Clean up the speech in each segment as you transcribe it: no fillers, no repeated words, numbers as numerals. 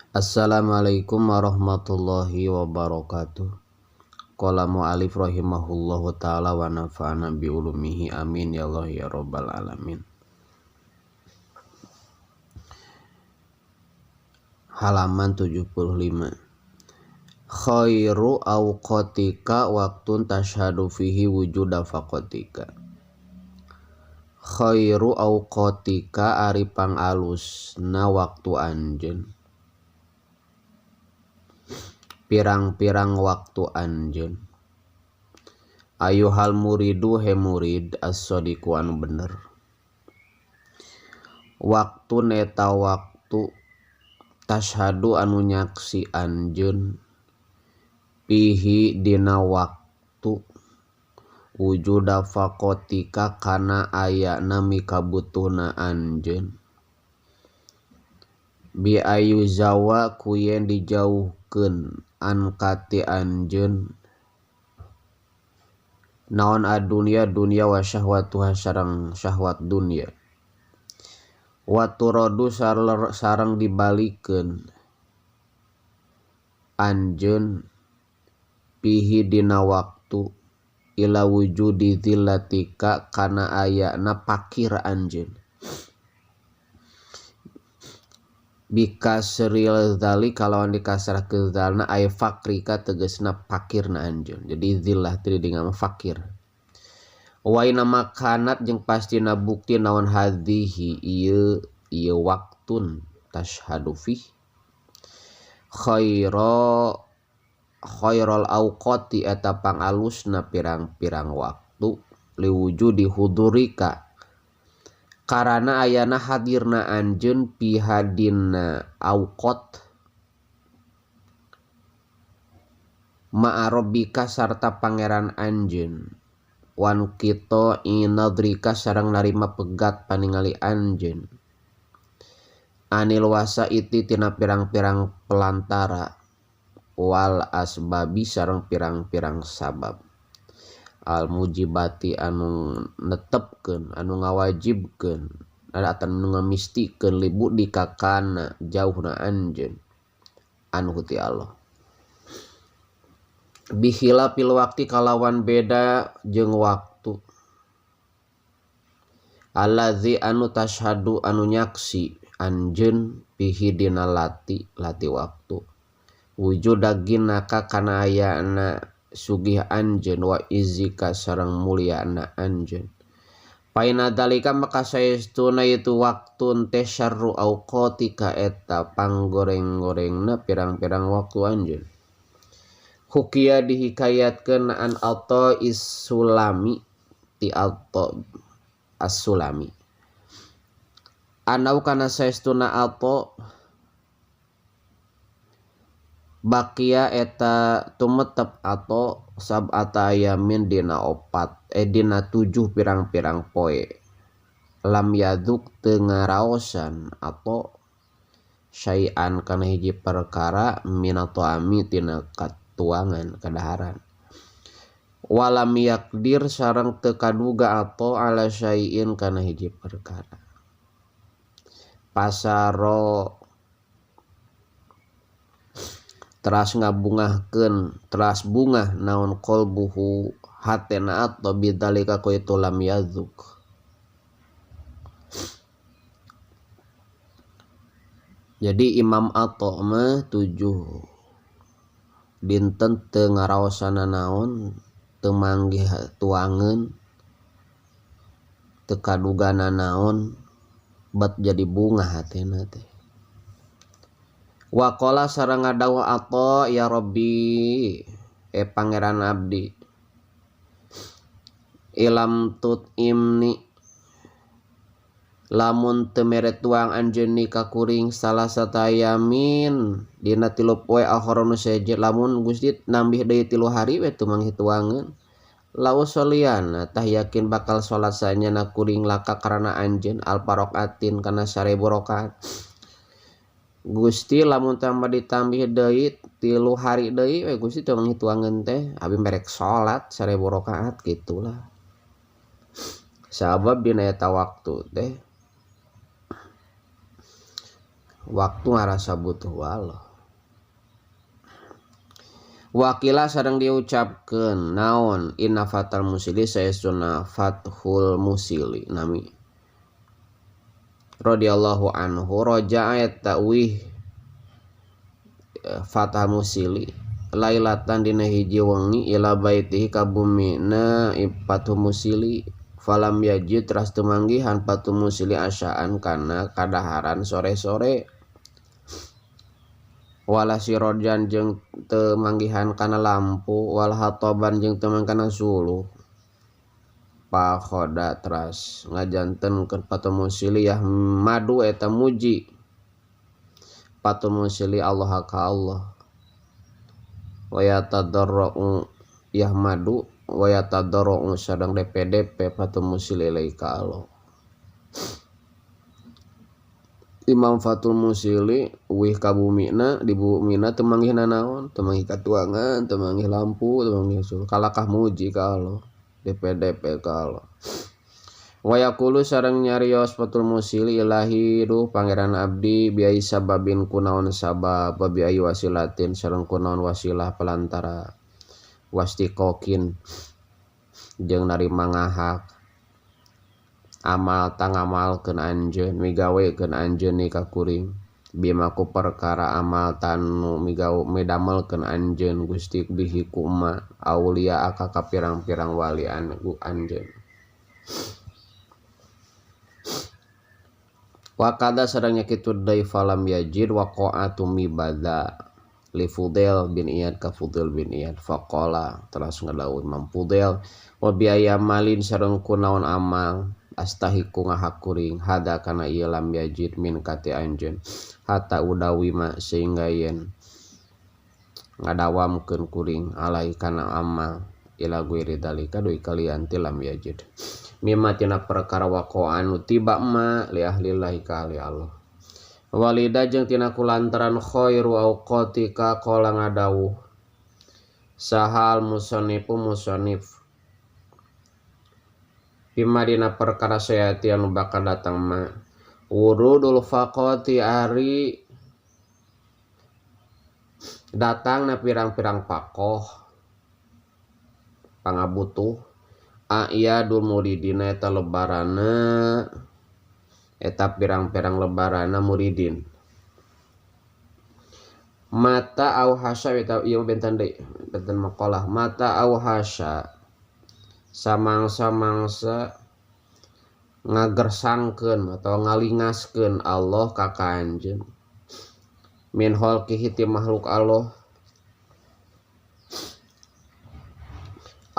Assalamualaikum warahmatullahi wabarakatuh. Qala mu'alif rahimahullahu ta'ala wa nafa'ana bi ulumihi amin ya Allah ya rabbal alamin. Halaman 75. Khairu awqatika waktun tashhadu fihi wujuda faqatika. Khairu awqatika ari pangalusna waktu anjeun. Pirang-pirang waktu anjeun. Ayuhal muridu he murid as-sadiqu anu bener. Waktu neta waktu tashhadu anu nyaksi anjeun pihi dina waktu wujuda faqatika kana ayana mikabutuhna anjeun. Bi ayu zawa kuyen dijauhkeun angkati anjeun naon adunya dunya wa syahwatuha sareng syahwat dunya wa turadu sareng dibalikeun anjeun pihi dina waktu ila wujudi zillatika kana ayana pakir anjeun. Bikasril dzali kalawan dikasrahkeun dzalna ay fakrika tegasna pakirna anjeun. Jadi zillah tadi dengan fakir. Wa ina makanat jeung pastina bukti naon hadhihi ieu waktun tashhadu fi khairal awqati eta pangalusna pirang-pirang waktu liwujudi hudurika karana ayana hadirna anjeun pihadina awqat ma'arobika sarta pangeran anjeun wan kita inadrika sareng narima pegat paningali anjeun anil wasa iti tina pirang-pirang pelantara wal asbabi sareng pirang-pirang sabab al mujibati anu netepkeun anu ngawajibkeun atau anu ngamistikeun libu dikakana jauhna anjeun anu ti Allah bihila pil wakti kalawan beda jeung waktu allazi anu tashhadu anu nyaksi anjeun bihi dina lati waktu wujudaginaka kana ayana sugih anjeun wa izika sareng mulyana anjeun. Paina dalika maka saestuna itu waktun teh syarru awqatika eta panggoreng-gorengna pirang-pirang waktu anjeun. Hukia dihikayatkeun an Atha is-Sulami ti Atha as-Sulami. Anau kana saestuna Atha bakia eta tumetep atau sab'ata ayamin dina dina 7 pirang-pirang poe lam yaduk teu ngaraosan atau syai'an kana hiji perkara minatoami tina katuangan kadaharan walam yakdir sareng teu kaduga atau ala syai'in kana hiji perkara pasaro teras ngabungahkeun teras bungah naon qalbuhu hatena atau bidzalika ku itu lam yazuk. Jadi Imam Atha mah 7 dinten teu ngaraosana naon teu manggih tuangeun teu kadugana naon bet jadi bunga hatena teh. Wa qala sareng ngadawuh Atha ya Rabbi pangeran abdi ilam tut imni lamun teu mere tuang anjeun ni ka kuring salah satayamin dina 3 poe akhiranu seje lamun Gusti nambih deui 3 hari we teu manggih tuangeun lau soliana tah yakin bakal salat sanyana kuring laka karana anjeun alparokaatin kana 1000 rakaat. Gusti lamun tambah ditambih deui 3 hari deui we Gusti teu mangituangeun teh abi merek salat 1000 rakaat gitulah. Sabab dina eta waktu teh waktu ngarasa butuh Allah. Wakila sareng diucapkeun naon inna fatal musili saestuna fathul musili nami radhiyallahu anhu roja ayat ta'wih fatah musili lailatan dina hiji wengi ila baitihi ka bumina ipatu musili falam yajid teras teu manggihan patu musili asyaan kana kadaharan sore-sore wala sirojan jeung teu manggihan kana lampu wal hatoban jeung teu mangkana suluh pakhoda teras ngajantenkeun patu musili yah madu eta muji patu musili Allah ka Allah wa yatadarru yah madu wa yatadarru sadang DP patu musili ilaika Allah. Imam Fatul Musili wih ka bumina di bumina teu manggihna naon teu manggih katuangan teu manggih lampu teu manggih suluh kalakah muji ka Allah DP ka Allah. Wa yaqulu sareng nyarios Fatul Musili ilahi duh pangeran abdi biai sababin kunaon sabab bi ayu wasilatin sareng kunaon wasilah pelantara wastiqokin jeung narima ngahak amal tangamalkeun anjeun migawekeun anjeun ni ka kuring bima ku perkara amal tanu midamelkeun anjeun Gusti bihi kuma aulia aka ka pirang-pirang wali anjeun. Wa kada sareng kitu deui falam yajid waqa'atu mibada li Fudail bin Iyad ka Fudail bin Iyad faqala teras ngadawu Imam Fudail wa biaya malin sareng kunaon amal astahiku ngahak kuring hada kana ieu lam yajid min kati anjeun hatta udawi ma sehingga yen ngadawamkeun kuring alai kana amal ila guiri dalika deui kalian ti lam yajid mimma tina perkara waqa'an tiba ma li ahlillahi ka ahli Allah walida jeung tina kulantaran khairu auqatika qala ngadawuh sahal musannif bima dina perkara sayati anu bakal datang ma wurudul faqati ari datangna pirang-pirang pakoh pangabutuh a'yadul muridina eta lebarana eta pirang-pirang lebarana muridin mata au hasya eta ieu benten maqalah mata au hasya samangsa ngagersangkeun atau ngalingaskeun Allah ka anjeun min khalqihi ti makhluk Allah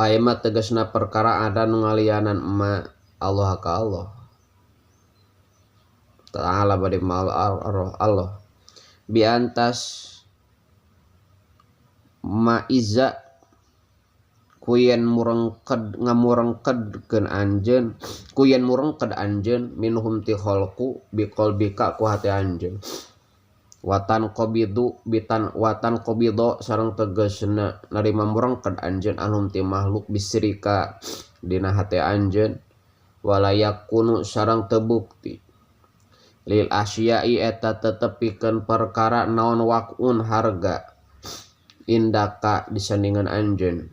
ayat tegasna perkara ada nu ngalianan ma Allah ka Allah ta'ala bade Allah bi antas maiza kuyen ngamurengkedkeun anjeun kuyen murengked anjeun minhum ti khalqu biqalbika ku hati anjeun watan qabidu sareng tegasna narima murengked anjeun anhum ti makhluk bisrika dina hati anjeun walayakunu sareng tebukti lil asyai eta tetepikeun perkara naon waqun harga indaka disandingan anjeun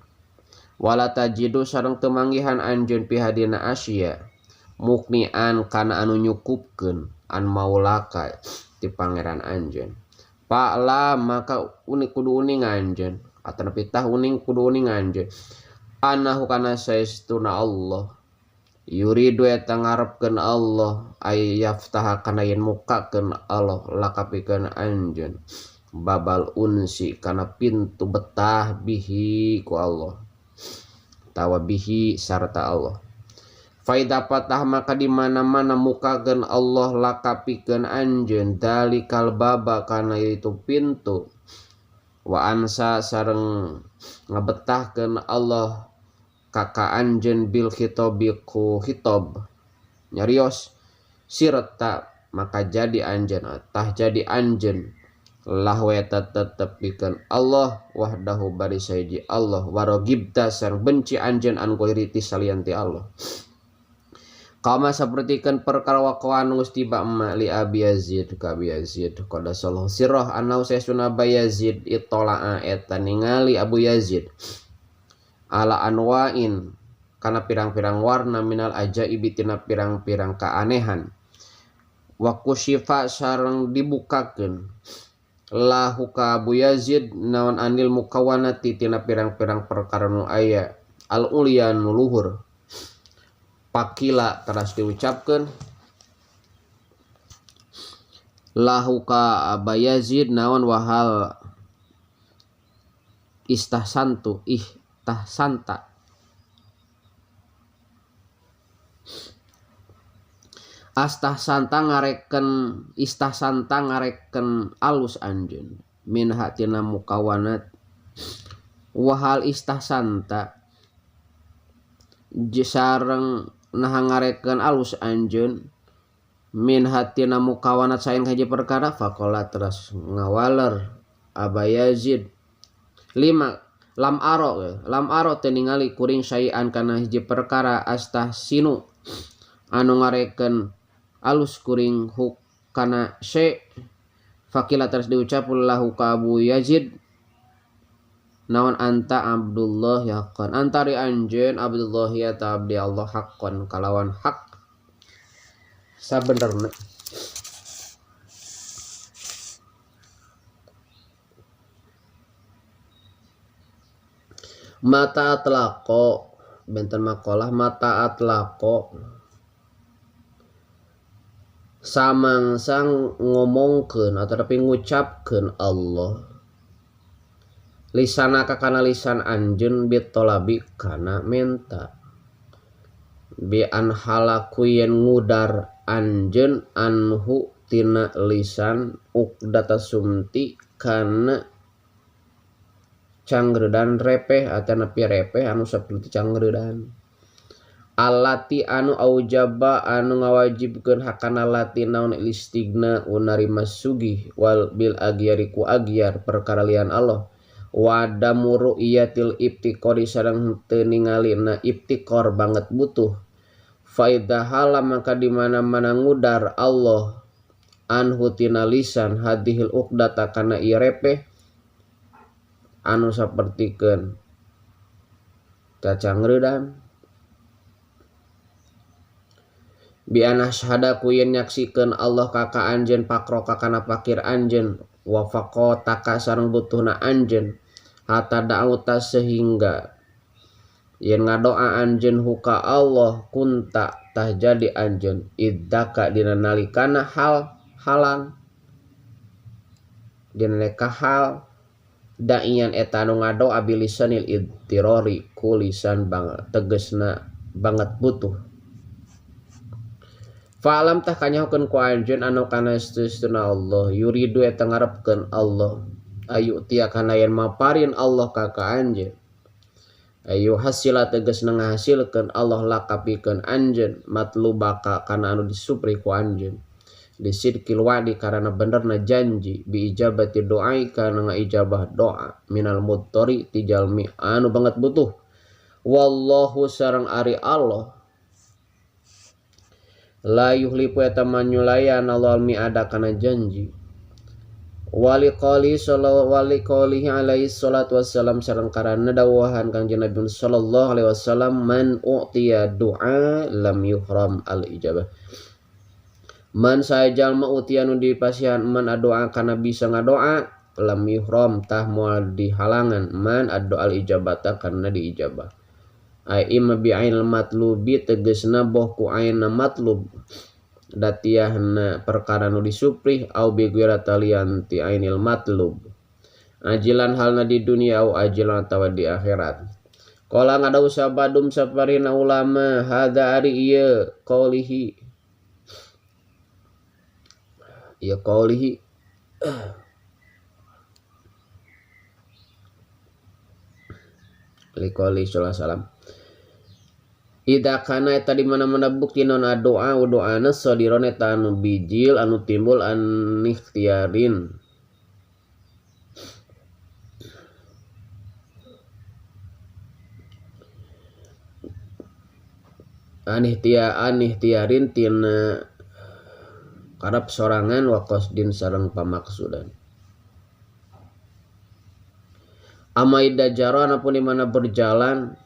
wala tajidu sareng teu manggihan anjeun pihadina asya muknian kana anu nyukupkeun an maulaka ti pangeran anjeun pa'la maka kudu uning anjeun atana pitah uning kudu uning anjeun anahu kana saestuna Allah yuridu eta ngarepkeun Allah ay yaftaha kana yen mukakeun Allah lakapikeun anjeun babal unsi kana pintu betah bihi ku Allah tawabihi sarta Allah faida patah maka di mana-mana mukakeun Allah lakapikeun anjeun dalikal baba kana itu pintu wa ansa sareng ngabetahkeun Allah kaka anjeun bil khitabi ku khitab nyarios sirta maka jadi anjeun tah jadi anjeun lahu eta tetepikeun Allah wahdahu bari saiji Allah waragibta sareng benci anjeun an ghairi ti salian ti Allah Kama sapertikeun perkara waqa'an geus tiba emak li Abi Yazid ka Abi Yazid qada sallallahu sirah anau sesuna Abi Yazid ittala'a eta ningali Abu Yazid ala anwa'in kana pirang-pirang warna minal ajaibi tina pirang-pirang keanehan wa kusyifa sareng dibukakeun lahu ka Abu Yazid naon anil mukawanati tina pirang-pirang perkara nu aya al ulya nu luhur. Pakila teras diucapkeun lahu ka Aba Yazid naon wahal istahsanta istahsanta ngareken alus anjeun min hatina mukawanat wahal istahsanta sareng nah ngareken alus anjeun min hatina mukawanat saen hiji perkara faqala teras ngawaler Aba Yazid lima lam aro teu ningali kuring sayan kana hiji perkara astahsinu anu ngareken alus kuring kana faqila teras diucap lahu ka Abu Yazid naon anta Abdullah haqqan antari anjeun Abdullah ya ta abdi Allah haqqan kalawan hak sabenerna. Mata atlaqo benten maqalah mata atlaqo samangsang ngomongkeun ataupun ngucapkeun Allah lisanaka kana lisan anjeun bitolabi kana menta bi an halaku yen ngudar anjeun anhu tina lisan uqdata sumti kana cangredan repeh atau nepi repeh anu saperti cangredan alati anu aujaba anu ngawajibkeun hakana lati naon listigna unarima sugih wal bil agyari ku agyar perkara lian Allah wadamu ru'yatil ibtiqori sareng teu ningalina ibtiqor banget butuh faida halam maka di mana-mana ngudar Allah anhu tina lisan hadhil uqdata kana ieu repeh anu sapertikeun cacangredan bi anashhada ku yen nyaksikeun Allah kaka anjeun pakro kakana pakir anjeun wa faqataka sareng butuhna anjeun hatta da'uta sehingga yen ngadoa anjeun huka Allah kunta tah jadi anjeun iddaka dina nalikana halan dina nalika hal da'ian eta anu ngadoa bilisanil idtirori kulisan banget tegesna banget butuh fa'alam tah kanyahokeun ku anjeun anu kana istuna Allah yuridu eta ngarepkeun Allah ayu tia kana yen maparin Allah ka anjeun ayu hasila tegasna ngahasilkeun Allah lakapikeun anjeun matlubaka kana anu disupri ku anjeun disidkil wa'di karana benerna janji bi ijabati doai kana ngaijabah doa minal mudtori ti jalmi anu banget butuh wallahu sareng ari Allah la yuhlifu eta manyulayan Allah mi'ada kana janji wali qalihi alaihi salatu wassalam sareng karana dawahan Kangjeng Nabi sallallahu alaihi wasallam man u'tiya du'a lam yuhram al ijabah man sajalma utiya nu dipasihan man adoa kana bisa ngadoa lam yuhram tah moal dihalangan man addo al ijabata kana diijabah ai imma bi ainil matlubi tegesna boh ku aina matlub datiahna perkara nu disuprih au bi ghairati ti ainil matlub ajilan halna di dunia au ajilan atawa di akhirat qala ngadau sabadum saparina ulama hada ari ieu qaulihi liqauli sallallahu salam ida kana eta di mana-mana bukti non doa doana sadiron eta anu bijil anu timbul an ikhtiarin anih tiarin tina karep sorangan wa qasdin sareng pamaksudan. Amaida jaro anapun dimana berjalan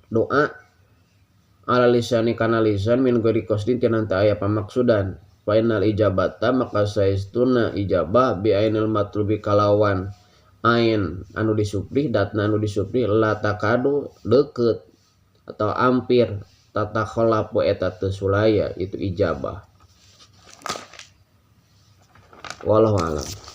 doa ala lisani kana lisan min ghairi qasdin tina teu aya pamaksudan. Fa innal ijabata maka saestuna ijabah bi ainil matlubi kalawan ain anu disupri datna anu disupri la takadu deukeut atau ampir tatakhalapu eta teu sulaya itu ijabah. Wallahu alam.